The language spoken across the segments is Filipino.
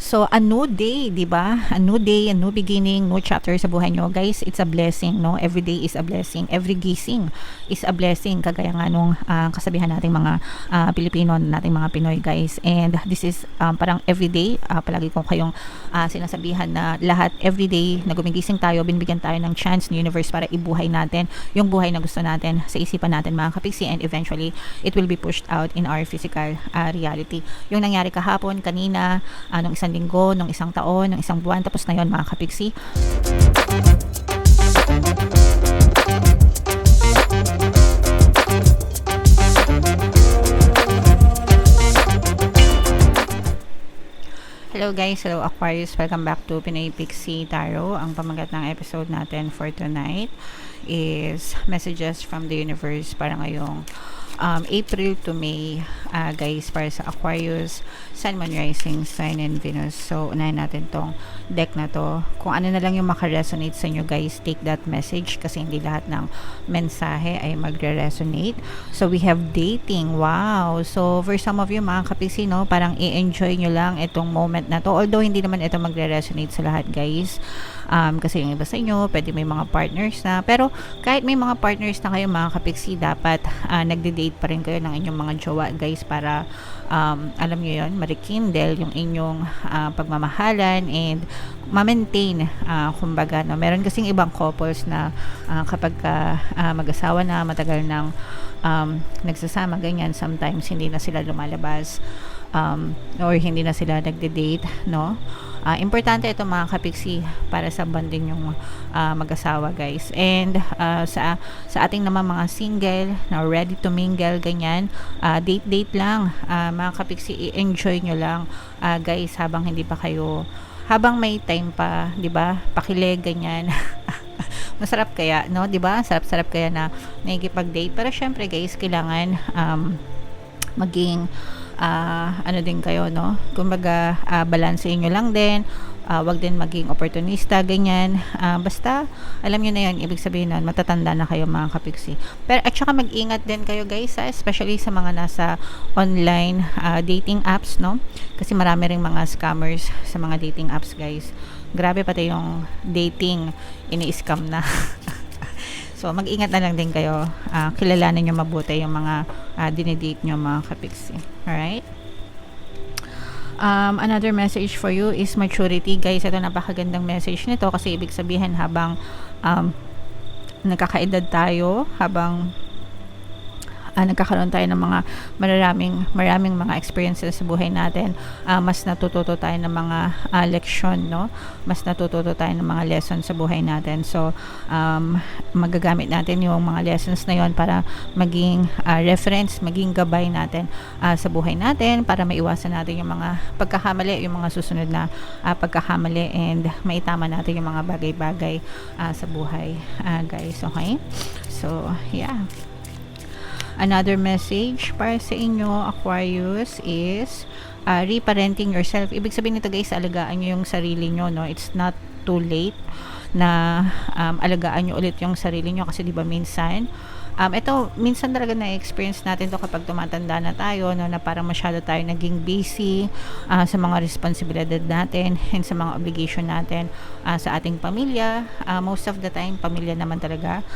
So, a new day, di ba? A new day, a new beginning, new chapter sa buhay nyo. Guys, it's a blessing, no? Every day is a blessing. Every gising is a blessing. Kagaya nga nung kasabihan nating mga Pilipino, nating mga Pinoy, guys. And this is parang everyday. Palagi ko kayong sinasabihan na lahat, everyday na gumigising tayo, binibigyan tayo ng chance ng universe para ibuhay natin yung buhay na gusto natin sa isipan natin, mga kapiksi. And eventually, it will be pushed out in our physical reality. Yung nangyari kahapon, kanina, nung isang linggo, nung isang taon, nung isang buwan, tapos na yun, mga kapiksi. Hello guys, hello Aquarius, welcome back to Pinoy Pixie Tarot. Ang pamagat ng episode natin for tonight is messages from the universe para ngayong April to May, guys, para sa Aquarius, Sun, Moon, Rising, Sign, and Venus. So, unahin natin tong deck na to. Kung ano na lang yung makaresonate sa inyo, guys, take that message kasi hindi lahat ng mensahe ay magre-resonate. So, we have dating. Wow! So, for some of you, mga kapiksi, no, parang i-enjoy nyo lang itong moment na to. Although, hindi naman ito magre-resonate sa lahat, guys. Kasi yung iba sa inyo, pwede may mga partners na. Pero, kahit may mga partners na kayo, mga kapiksi, dapat nagde-date pa rin kayo ng inyong mga jowa, guys, para alam nyo yun, marikindle yung inyong pagmamahalan and ma-maintain, kumbaga, no? Meron kasing ibang couples na kapag mag-asawa na, matagal nang nagsasama, ganyan, sometimes hindi na sila lumalabas or hindi na sila nagde-date, no? Importante ito, mga kapiksi, para sa bonding yung mag-asawa, guys. And sa ating naman mga single na ready to mingle, ganyan, date lang, mga kapiksi, i-enjoy nyo lang, guys, habang hindi pa kayo, habang may time pa, di ba, pakilig, ganyan. Masarap kaya, no, di ba? Sarap-sarap kaya na nakikipag-date. Pero syempre, guys, kailangan maging ano din kayo, no? Kumbaga, balansein nyo lang din. Wag din maging opportunista, ganyan. Basta, alam nyo na yun, ibig sabihin nun, matatanda na kayo, mga kapiksi. Pero, at saka mag-ingat din kayo, guys, especially sa mga nasa online dating apps, no? Kasi marami ring mga scammers sa mga dating apps, guys. Grabe, pati yung dating, ini-scam na. So, mag-ingat na lang din kayo. Kilalanin nyo mabuti yung mga dinidate nyo, mga kapiksi. Alright? Another message for you is maturity. Guys, ito napakagandang message nito kasi ibig sabihin habang nagkakaedad tayo, habang nagkakaroon tayo ng mga maraming mga experiences sa buhay natin, mas natututo tayo ng mga leksyon, no? Mas natututo tayo ng mga lessons sa buhay natin. So, magagamit natin yung mga lessons na yon para maging reference, maging gabay natin sa buhay natin, para maiwasan natin yung mga pagkakamali, yung mga susunod na pagkakamali, and maitama natin yung mga bagay-bagay sa buhay, guys. Okay? So, yeah. Another message para sa inyo, Aquarius, is reparenting yourself. Ibig sabihin nito, guys, alagaan nyo yung sarili nyo, no? It's not too late na alagaan nyo ulit yung sarili nyo kasi, di ba, minsan ito, minsan talaga na-experience natin to kapag tumatanda na tayo, no, na parang masyado tayo naging busy sa mga responsibilidad natin and sa mga obligation natin sa ating pamilya. Most of the time, pamilya naman talaga,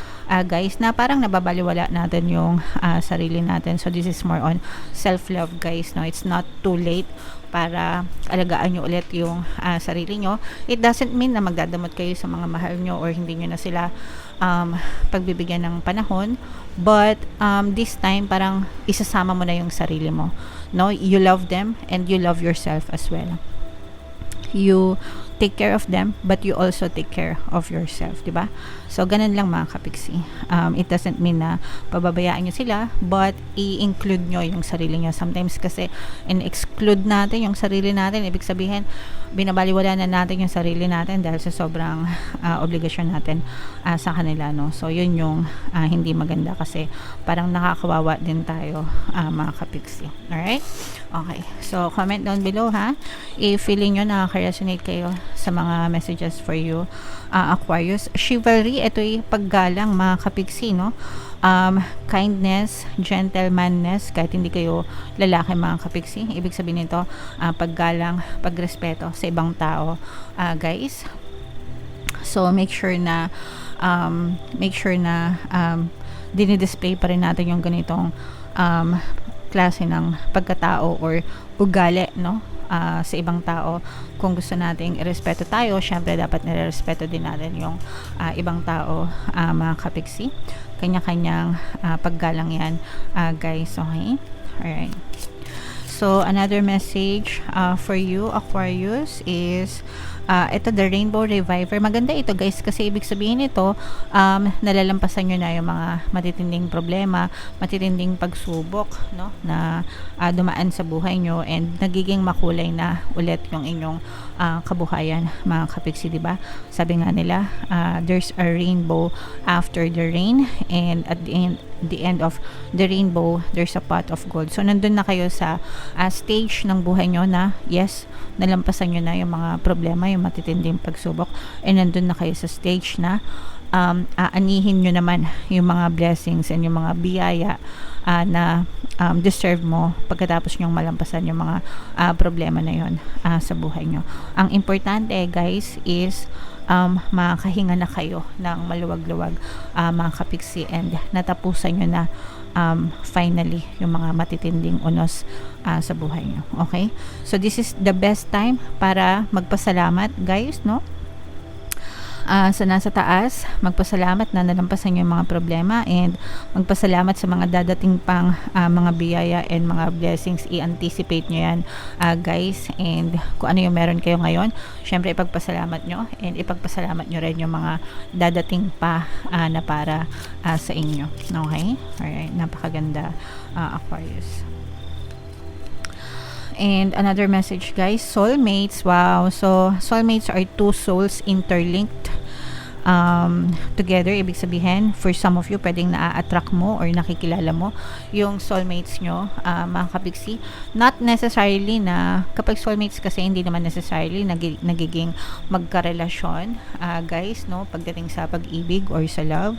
guys, na parang nababaliwala natin yung sarili natin. So, this is more on self-love, guys, no? It's not too late para alagaan nyo ulit yung sarili nyo. It doesn't mean na magdadamot kayo sa mga mahal nyo or hindi nyo na sila pagbibigyan ng panahon, but this time parang isasama mo na yung sarili mo, no? You love them and you love yourself as well. You take care of them, but you also take care of yourself, di ba? So, ganun lang, mga kapiksi. It doesn't mean na pababayaan nyo sila, but i-include nyo yung sarili nyo. Sometimes kasi, in-exclude natin yung sarili natin. Ibig sabihin, binabaliwala na natin yung sarili natin dahil sa sobrang obligasyon natin sa kanila, no? So, yun yung hindi maganda kasi parang nakakawawa din tayo, mga kapiksi. Alright? Okay. So, comment down below, ha? If feeling nyo nakaka-resonate kayo sa mga messages for you, Aquarius. Chivalry, ito'y paggalang mga kapigsi, no? Kindness, gentlemanness, kahit hindi kayo lalaki mga kapigsi. Ibig sabihin nito, paggalang, pagrespeto sa ibang tao, guys. So, make sure na dinidisplay pa rin natin yung ganitong klase ng pagkatao or ugali, no? Sa ibang tao. Kung gusto nating irespeto tayo, syempre dapat nirerespeto din natin yung ibang tao, mga kapigsi. Kanya-kanyang paggalang yan, guys. Okay? Alright. So, another message for you, Aquarius, is ito, the Rainbow Reviver. Maganda ito, guys, kasi ibig sabihin ito, nalalampasan nyo na yung mga matitinding problema, matitinding pagsubok, no, na dumaan sa buhay nyo, and nagiging makulay na ulit yung inyong kabuhayan, mga kapigsi, diba? Sabi nga nila, there's a rainbow after the rain, and at the end of the rainbow, there's a pot of gold. So, nandun na kayo sa stage ng buhay nyo na, yes, nalampasan nyo na yung mga problema, yung matitinding pagsubok, and nandun na kayo sa stage na aanihin nyo naman yung mga blessings and yung mga biyaya na deserve mo pagkatapos nyong malampasan yung mga problema na yon sa buhay nyo. Ang importante, guys, is makakahinga na kayo ng maluwag-luwag, mga kapigsi, and natapusan nyo na finally yung mga matitinding unos sa buhay nyo. Okay? So, this is the best time para magpasalamat, guys, no? Sa nasa taas, magpasalamat na nalampasan yung mga problema, and magpasalamat sa mga dadating pang mga biyaya and mga blessings. I-anticipate nyo yan, guys, and kung ano yung meron kayo ngayon, syempre ipagpasalamat nyo, and ipagpasalamat nyo rin yung mga dadating pa na para sa inyo. Okay? Alright, napakaganda, Aquarius. And another message, guys, soulmates. Wow. So, soulmates are two souls interlinked together. Ibig sabihin, for some of you, pwedeng na-attract mo or nakikilala mo yung soulmates nyo, mga kapigsi. Not necessarily na, kapag soulmates kasi, hindi naman necessarily nagiging magkarelasyon, guys, no? Pagdating sa pag-ibig or sa love.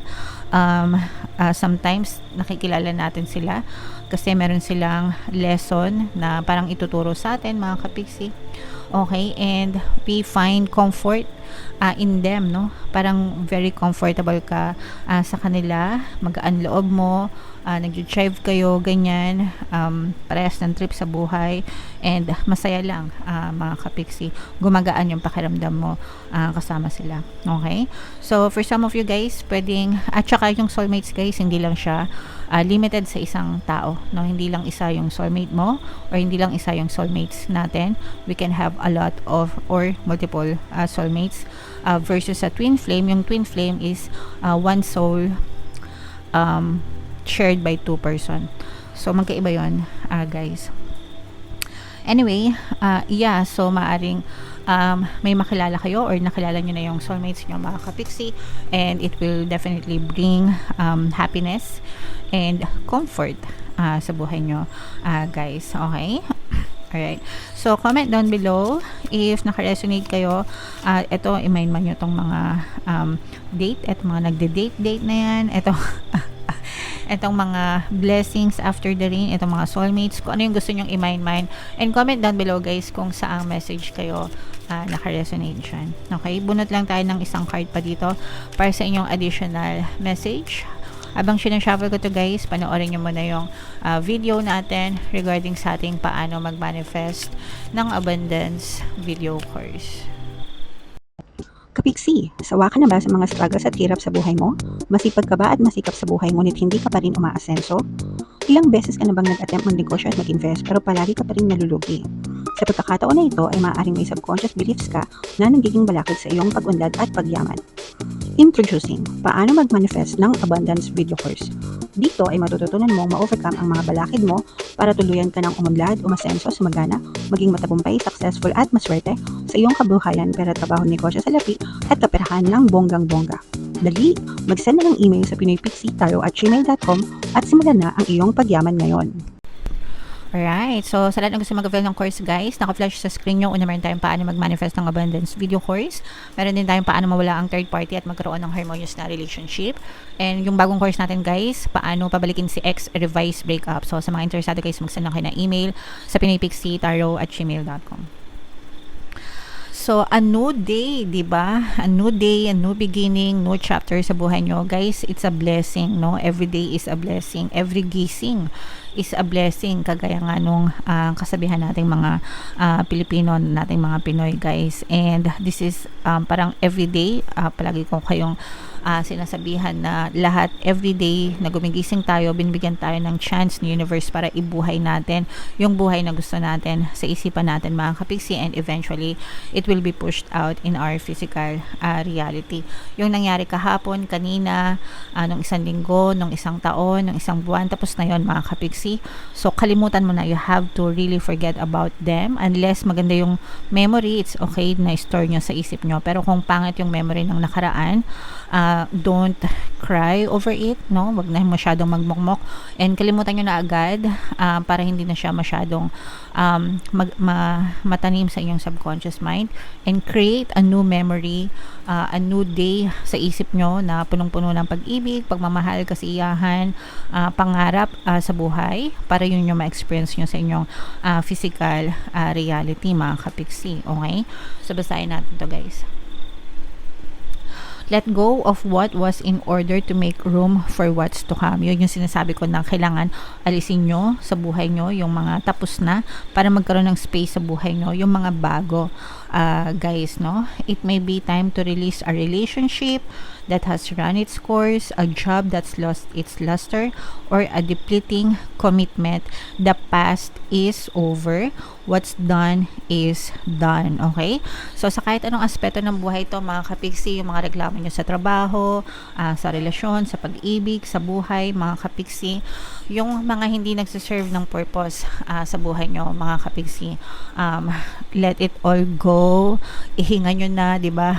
Sometimes, nakikilala natin sila kasi meron silang lesson na parang ituturo sa atin, mga kapigsi. Okay, and we find comfort in them, no? Parang very comfortable ka sa kanila, magaan loob mo, nag-drive kayo, ganyan, parehas ng trip sa buhay, and masaya lang, mga kapigsi, gumagaan yung pakiramdam mo kasama sila. Okay? So, for some of you guys, pwedeng, at saka yung soulmates, guys, hindi lang siya limited sa isang tao, no? Hindi lang isa yung soulmate mo, or hindi lang isa yung soulmates natin. We can have a lot of or multiple soulmates, versus a twin flame. Yung twin flame is one soul shared by two person. So, magkaiba yun, guys. Anyway, yeah, so maaring may makilala kayo or nakilala nyo na yung soulmates nyo, mga kapigsi, and it will definitely bring happiness and comfort sa buhay nyo, guys. Okay? Alright. So, comment down below if naka-resonate kayo. Ito, i-mind man nyo itong mga date at mga nagde-date na yan. Ito, itong mga blessings after the rain, itong mga soulmates, kung ano yung gusto nyong i-mind. And comment down below, guys, kung saang message kayo naka-resonate dyan. Okay? Bunot lang tayo ng isang card pa dito para sa inyong additional message. Abang sinashuffle ko to, guys, panoorin nyo muna yung video natin regarding sa ating paano mag-manifest ng abundance video course. Kapigsi, sawa ka na ba sa mga struggles at hirap sa buhay mo? Masipag ka ba at masikap sa buhay ngunit hindi ka pa rin umaasenso? Ilang beses ka na bang nag-attempt mag-negosyo at mag-invest pero palagi ka pa rin nalulugi? Sa pagkakataon na ito ay maaaring may subconscious beliefs ka na nagiging balakid sa iyong pag-unlad at pagyaman. Introducing, paano mag-manifest ng abundance video course. Dito ay matututunan mong ma-overcome ang mga balakid mo para tuluyan ka ng umunlad, umasenso, sumagana, maging matagumpay, successful at maswerte sa iyong kabuhayan, pera, trabaho, negosyo, salapi at kaperahan ng bonggang-bongga. Dali, mag-send na ng email sa pinoypixie@gmail.com at simulan na ang iyong pagyaman ngayon. Alright, so sa lahat ng gusto mag-avail ng course guys, naka-flash sa screen nyo. Una meron tayong paano mag-manifest ng abundance video course. Meron din tayong paano mawala ang third party at magkaroon ng harmonious na relationship. And yung bagong course natin guys, paano pabalikin si ex revised breakup. So sa mga interesado guys, mag-send lang kayo ng email sa pinaypixie@gmail.com. So, a new day, di ba? A new day, a new beginning, new chapter sa buhay nyo. Guys, it's a blessing, no? Every day is a blessing. Every gising is a blessing. Kagaya nga nung kasabihan nating mga Pilipino, nating mga Pinoy, guys. And this is parang everyday, palagi ko kayong sinasabihan na lahat everyday na gumigising tayo, binibigyan tayo ng chance ni universe para ibuhay natin yung buhay na gusto natin sa isipan natin mga kapiksi, and eventually it will be pushed out in our physical reality. Yung nangyari kahapon, kanina, nung isang linggo, nung isang taon, nung isang buwan, tapos na yon mga kapiksi. So kalimutan mo na, you have to really forget about them. Unless maganda yung memory, it's okay na store nyo sa isip nyo. Pero kung pangit yung memory ng nakaraan, don't cry over it, no? Wag na masyadong magmukmok, and kalimutan nyo na agad para hindi na siya masyadong matanim sa inyong subconscious mind, and create a new memory, a new day sa isip nyo na punong-puno ng pag-ibig, pagmamahal, kasiyahan, pangarap sa buhay, para yun yung ma-experience nyo sa inyong physical reality mga kapiksi. Okay? So basahin natin to guys. Let go of what was in order to make room for what's to come. Yun yung sinasabi ko na kailangan alisin nyo sa buhay nyo yung mga tapos na para magkaroon ng space sa buhay nyo, yung mga bago. Guys, no? It may be time to release a relationship that has run its course, a job that's lost its luster, or a depleting commitment. The past is over. What's done is done. Okay? So, sa kahit anong aspeto ng buhay to, mga kapiksi, yung mga reklamo nyo sa trabaho, sa relasyon, sa pag-ibig, sa buhay, mga kapiksi, yung mga hindi nagsiserve ng purpose sa buhay nyo, mga kapiksi, let it all go. Ihinga nyo na, di ba?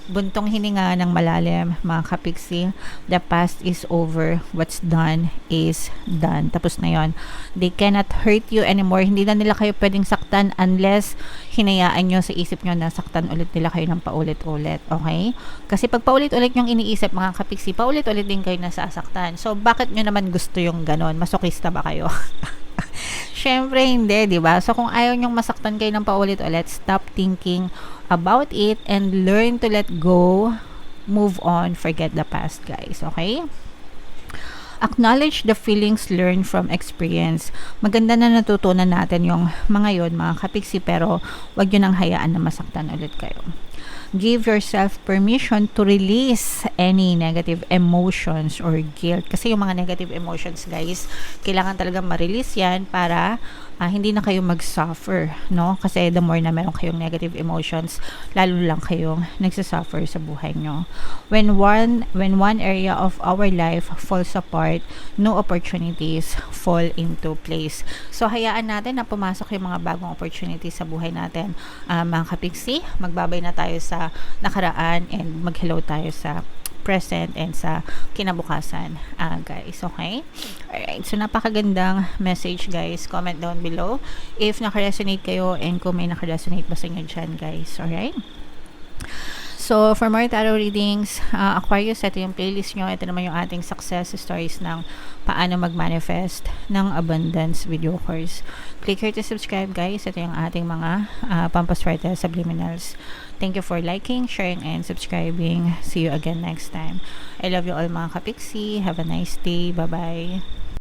Buntong hininga ng malalim, mga kapiksi. The past is over. What's done is done. Tapos na yon. They cannot hurt you anymore. Hindi na nila kayo pwedeng saktan unless hinayaan nyo sa isip nyo na saktan ulit nila kayo ng paulit-ulit. Okay? Kasi pag paulit-ulit yung iniisip, mga kapiksi, paulit-ulit din kayo nasasaktan. So, bakit nyo naman gusto yung ganon? Masokista ba kayo? Syempre hindi, di ba? So kung ayaw nyong masaktan kayo ng paulit-ulit, stop thinking about it and learn to let go, move on, forget the past, guys. Okay? Acknowledge the feelings learned from experience. Maganda na natutunan natin yung mga yon, mga kapiksi, pero wag nyo nang hayaan na masaktan ulit kayo. Give yourself permission to release any negative emotions or guilt. Kasi yung mga negative emotions, guys, kailangan talaga ma-release yan para hindi na kayo mag-suffer, no? Kasi the more na meron kayong negative emotions, lalo lang kayong nagsasuffer sa buhay nyo. When one area of our life falls apart, no opportunities fall into place. So, hayaan natin na pumasok yung mga bagong opportunities sa buhay natin. Mga kapiksi, magbabay na tayo sa nakaraan and mag-hello tayo sa present and sa kinabukasan, guys. Okay? Alright. So, napakagandang message, guys. Comment down below if naka-resonate kayo and kung may naka-resonate ba sa inyo dyan, guys. Alright? So, for more tarot readings, Aquarius, ito yung playlist nyo. Ito naman yung ating success stories ng paano mag-manifest ng abundance video course. Click here to subscribe, guys. Ito yung ating mga pampaswerte subliminals. Thank you for liking, sharing, and subscribing. See you again next time. I love you all, mga kapiksi. Have a nice day. Bye-bye.